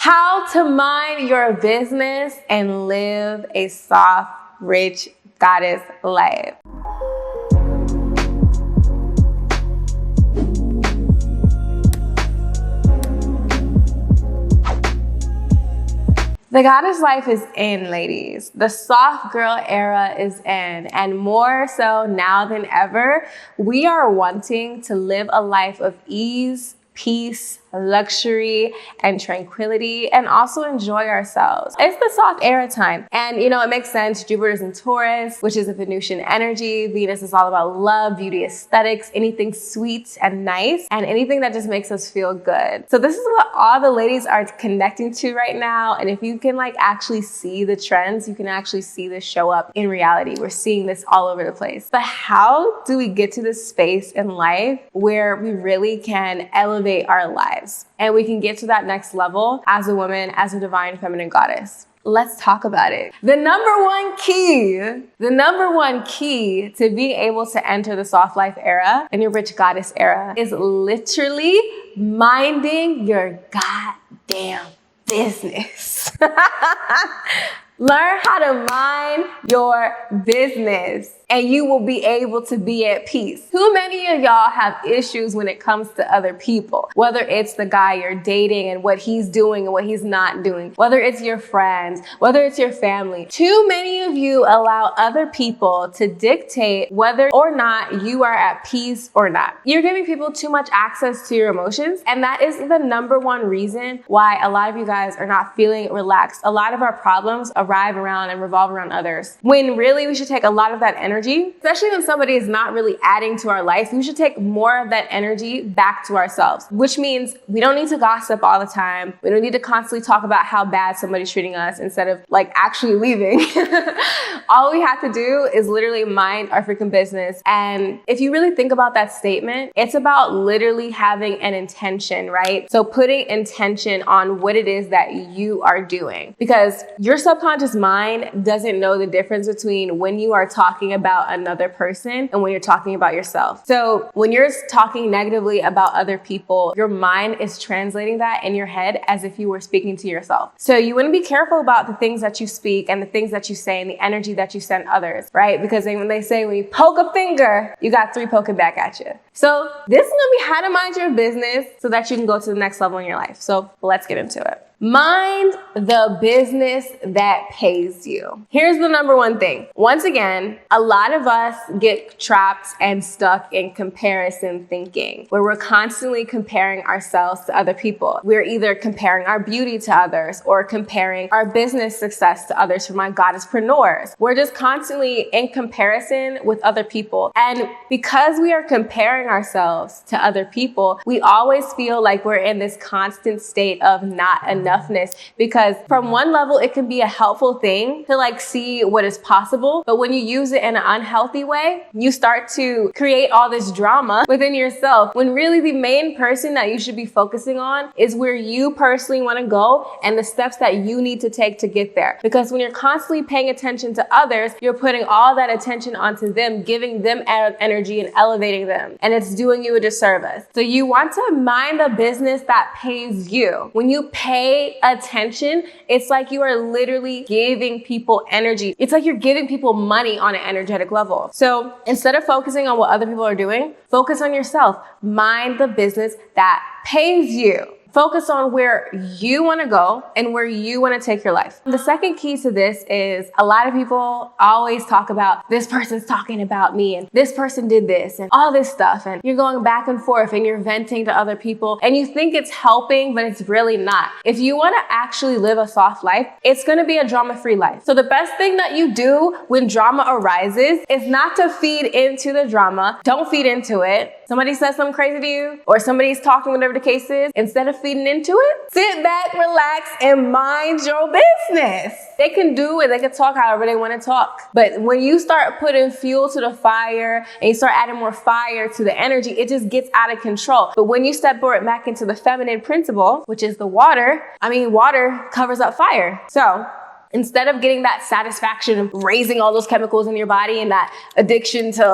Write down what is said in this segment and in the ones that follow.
How to mind your business and live a soft, rich goddess life. The goddess life is in, ladies. The soft girl era is in, and more so now than ever, we are wanting to live a life of ease, peace, luxury, and tranquility, and also enjoy ourselves. It's the soft era time. And it makes sense. Jupiter's in Taurus, which is a Venusian energy. Venus is all about love, beauty, aesthetics, anything sweet and nice, and anything that just makes us feel good. So this is what all the ladies are connecting to right now. And if you can actually see the trends, you can actually see this show up in reality. We're seeing this all over the place. But how do we get to this space in life where we really can elevate our lives? And we can get to that next level as a woman, as a divine feminine goddess. Let's talk about it. The number one key to being able to enter the soft life era and your rich goddess era is literally minding your goddamn business. Learn how to mind your business and you will be able to be at peace. Too many of y'all have issues when it comes to other people, whether it's the guy you're dating and what he's doing and what he's not doing, whether it's your friends, whether it's your family. Too many of you allow other people to dictate whether or not you are at peace or not. You're giving people too much access to your emotions, and that is the number one reason why a lot of you guys are not feeling relaxed. A lot of our problems arrive around and revolve around others, when really we should take a lot of that energy, especially when somebody is not really adding to our life. We should take more of that energy back to ourselves, which means we don't need to gossip all the time. We don't need to constantly talk about how bad somebody's treating us instead of actually leaving. All we have to do is literally mind our freaking business. And if you really think about that statement, it's about literally having an intention, right? So putting intention on what it is that you are doing, because your subconscious mind doesn't know the difference between when you are talking about another person and when you're talking about yourself. So when you're talking negatively about other people, your mind is translating that in your head as if you were speaking to yourself. So you want to be careful about the things that you speak and the things that you say and the energy that you send others, right? Because when they say when you poke a finger, you got 3 poking back at you. So this is going to be how to mind your business so that you can go to the next level in your life. So let's get into it. Mind the business that pays you. Here's the number one thing. Once again, a lot of us get trapped and stuck in comparison thinking, where we're constantly comparing ourselves to other people. We're either comparing our beauty to others or comparing our business success to others for my goddesspreneurs. We're just constantly in comparison with other people. And because we are comparing ourselves to other people, we always feel like we're in this constant state of not enoughness, because from one level, it can be a helpful thing to see what is possible. But when you use it in an unhealthy way, you start to create all this drama within yourself, when really the main person that you should be focusing on is where you personally want to go and the steps that you need to take to get there. Because when you're constantly paying attention to others, you're putting all that attention onto them, giving them energy and elevating them. And it's doing you a disservice. So you want to mind the business that pays you. When you pay attention, it's like you are literally giving people energy. It's like you're giving people money on an energetic level. So instead of focusing on what other people are doing, focus on yourself. Mind the business that pays you. Focus on where you want to go and where you want to take your life. The second key to this is a lot of people always talk about this person's talking about me and this person did this and all this stuff. And you're going back and forth and you're venting to other people and you think it's helping, but it's really not. If you want to actually live a soft life, it's going to be a drama-free life. So the best thing that you do when drama arises is not to feed into the drama. Don't feed into it. Somebody says something crazy to you or somebody's talking, whatever the case is, instead of feeding into it, sit back, relax, and mind your business. They can do it. They can talk however they want to talk. But when you start putting fuel to the fire and you start adding more fire to the energy, it just gets out of control. But when you step back into the feminine principle, which is the water covers up fire. So instead of getting that satisfaction of raising all those chemicals in your body and that addiction to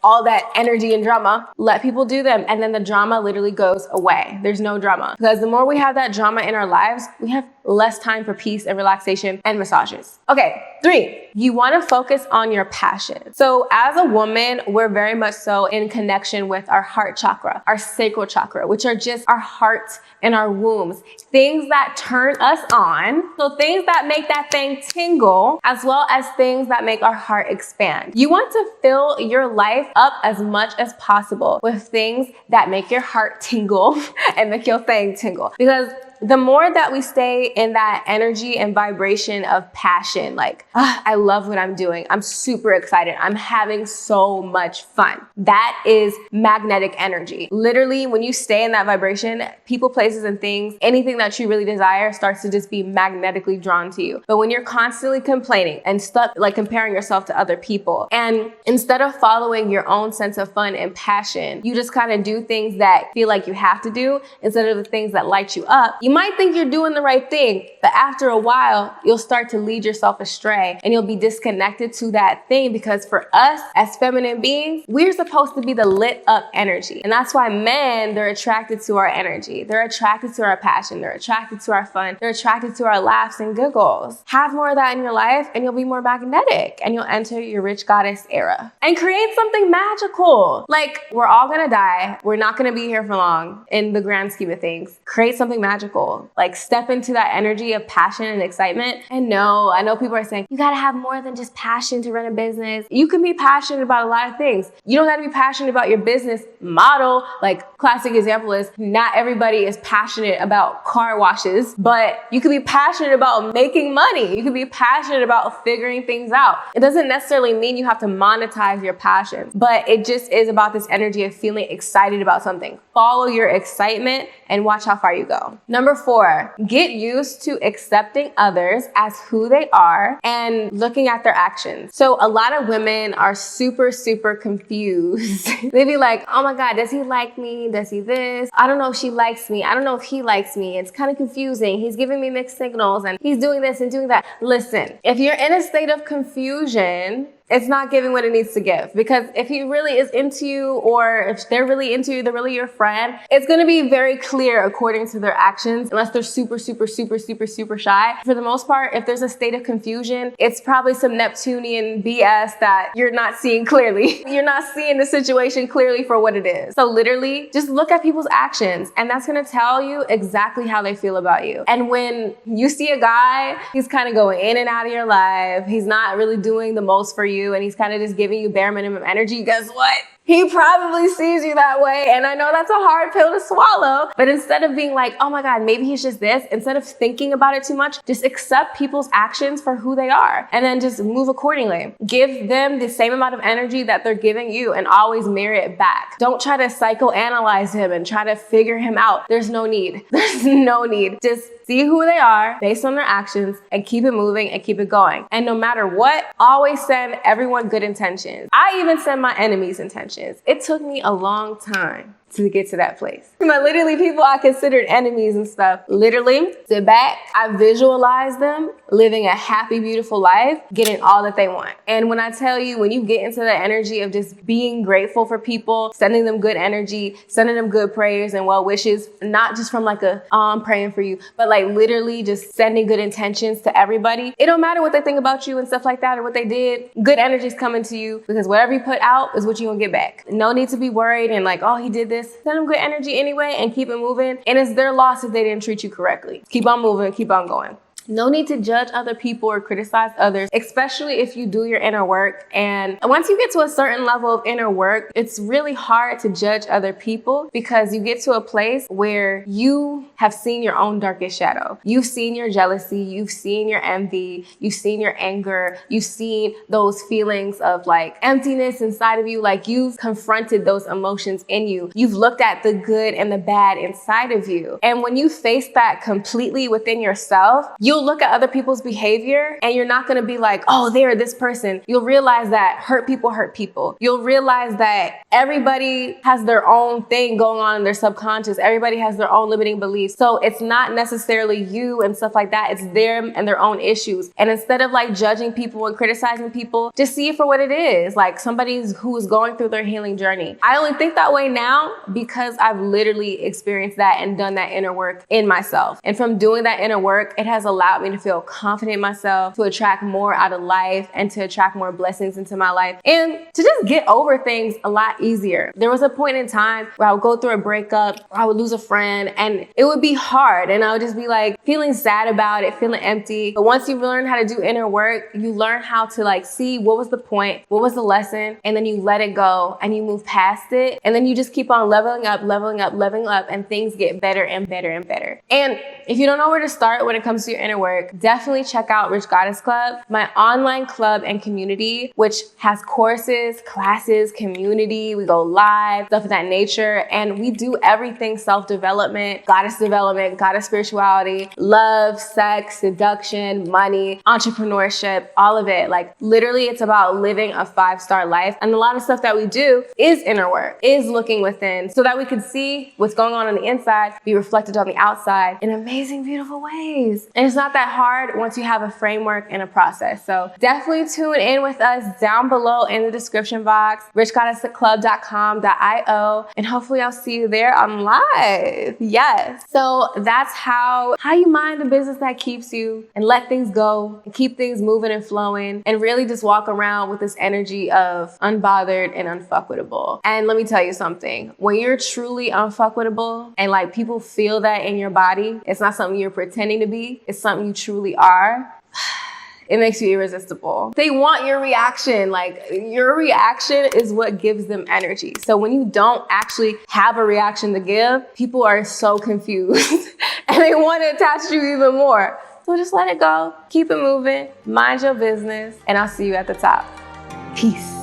all that energy and drama, let people do them. And then the drama literally goes away. There's no drama. Because the more we have that drama in our lives, we have less time for peace and relaxation and massages. Okay, 3, you want to focus on your passion. So as a woman, we're very much so in connection with our heart chakra, our sacral chakra, which are just our hearts and our wombs, things that turn us on. So things that make that thing tingle, as well as things that make our heart expand. You want to fill your life up as much as possible with things that make your heart tingle and make your thing tingle. Because the more that we stay in that energy and vibration of passion, like, I love what I'm doing. I'm super excited. I'm having so much fun. That is magnetic energy. Literally, when you stay in that vibration, people, places, and things, anything that you really desire starts to just be magnetically drawn to you. But when you're constantly complaining and stuck, like comparing yourself to other people, and instead of following your own sense of fun and passion, you just kind of do things that feel like you have to do instead of the things that light you up. You might think you're doing the right thing, but after a while, you'll start to lead yourself astray and you'll be disconnected to that thing, because for us as feminine beings, we're supposed to be the lit up energy. And that's why men, they're attracted to our energy. They're attracted to our passion. They're attracted to our fun. They're attracted to our laughs and giggles. Have more of that in your life and you'll be more magnetic and you'll enter your rich goddess era and create something magical. Like, we're all gonna die. We're not gonna be here for long in the grand scheme of things. Create something magical. Like, step into that energy of passion and excitement. And no, I know people are saying, you gotta have more than just passion to run a business. You can be passionate about a lot of things. You don't gotta be passionate about your business model. Like, classic example is, not everybody is passionate about car washes, but you could be passionate about making money. You could be passionate about figuring things out. It doesn't necessarily mean you have to monetize your passion, but it just is about this energy of feeling excited about something. Follow your excitement and watch how far you go. Number 4, get used to accepting others as who they are and looking at their actions. So a lot of women are super confused. They be like, oh my God, does he like me? Does he this? I don't know if she likes me. I don't know if he likes me. It's kind of confusing. He's giving me mixed signals and he's doing this and doing that. Listen, if you're in a state of confusion, it's not giving what it needs to give. Because if he really is into you, or if they're really into you, they're really your friend, it's gonna be very clear according to their actions, unless they're super shy. For the most part, if there's a state of confusion, it's probably some Neptunian BS that you're not seeing clearly. You're not seeing the situation clearly for what it is. So literally, just look at people's actions, and that's gonna tell you exactly how they feel about you. And when you see a guy, he's kind of going in and out of your life, he's not really doing the most for you, and he's kind of just giving you bare minimum energy, guess what? He probably sees you that way. And I know that's a hard pill to swallow, but instead of being like, oh my God, maybe he's just this, instead of thinking about it too much, just accept people's actions for who they are and then just move accordingly. Give them the same amount of energy that they're giving you and always mirror it back. Don't try to psychoanalyze him and try to figure him out. There's no need. There's no need. Just see who they are based on their actions and keep it moving and keep it going. And no matter what, always send everyone good intentions. I even send my enemies intentions. It took me a long time to get to that place. But literally, people I considered enemies and stuff, literally sit back, I visualize them living a happy, beautiful life, getting all that they want. And when I tell you, when you get into the energy of just being grateful for people, sending them good energy, sending them good prayers and well wishes, not just from like a, oh, I'm praying for you, but like literally just sending good intentions to everybody. It don't matter what they think about you and stuff like that or what they did. Good energy is coming to you, because whatever you put out is what you're gonna get back. No need to be worried and like, oh, he did this. Send them good energy anyway and keep it moving. And it's their loss if they didn't treat you correctly. Keep on moving, keep on going. No need to judge other people or criticize others, especially if you do your inner work. And once you get to a certain level of inner work, it's really hard to judge other people, because you get to a place where you have seen your own darkest shadow. You've seen your jealousy, you've seen your envy, you've seen your anger, you've seen those feelings of like emptiness inside of you. Like, you've confronted those emotions in you. You've looked at the good and the bad inside of you. And when you face that completely within yourself, you'll you'll look at other people's behavior and you're not gonna be like, oh, they're this person. You'll realize that hurt people hurt people. You'll realize that everybody has their own thing going on in their subconscious. Everybody has their own limiting beliefs. So it's not necessarily you and stuff like that. It's them and their own issues. And instead of like judging people and criticizing people, just see it for what it is. Like somebody who is going through their healing journey. I only think that way now because I've literally experienced that and done that inner work in myself. And from doing that inner work, it has allowed me to feel confident in myself, to attract more out of life and to attract more blessings into my life and to just get over things a lot easier. There was a point in time where I would go through a breakup, or I would lose a friend, and it would be hard. And I would just be like feeling sad about it, feeling empty. But once you learn how to do inner work, you learn how to like see what was the point, what was the lesson, and then you let it go and you move past it. And then you just keep on leveling up, and things get better and better and better. And if you don't know where to start when it comes to your inner work, definitely check out Rich Goddess Club, my online club and community, which has courses, classes, community. We go live, stuff of that nature. And we do everything self-development, goddess spirituality, love, sex, seduction, money, entrepreneurship, all of it. Like literally it's about living a 5-star life. And a lot of stuff that we do is inner work, is looking within so that we can see what's going on the inside, be reflected on the outside in amazing, beautiful ways. And it's not that hard once you have a framework and a process. So definitely tune in with us down below in the description box, richgoddessclub.com.io, and hopefully I'll see you there on live. Yes. So that's how you mind the business that keeps you and let things go and keep things moving and flowing and really just walk around with this energy of unbothered and unfuckwittable. And let me tell you something, when you're truly unfuckwittable and like people feel that in your body, it's not something you're pretending to be, it's something you truly are. It makes you irresistible. They want your reaction. Like your reaction is what gives them energy. So when you don't actually have a reaction to give, people are so confused and they want to attach to you even more. So just let it go. Keep it moving. Mind your business. And I'll see you at the top. Peace.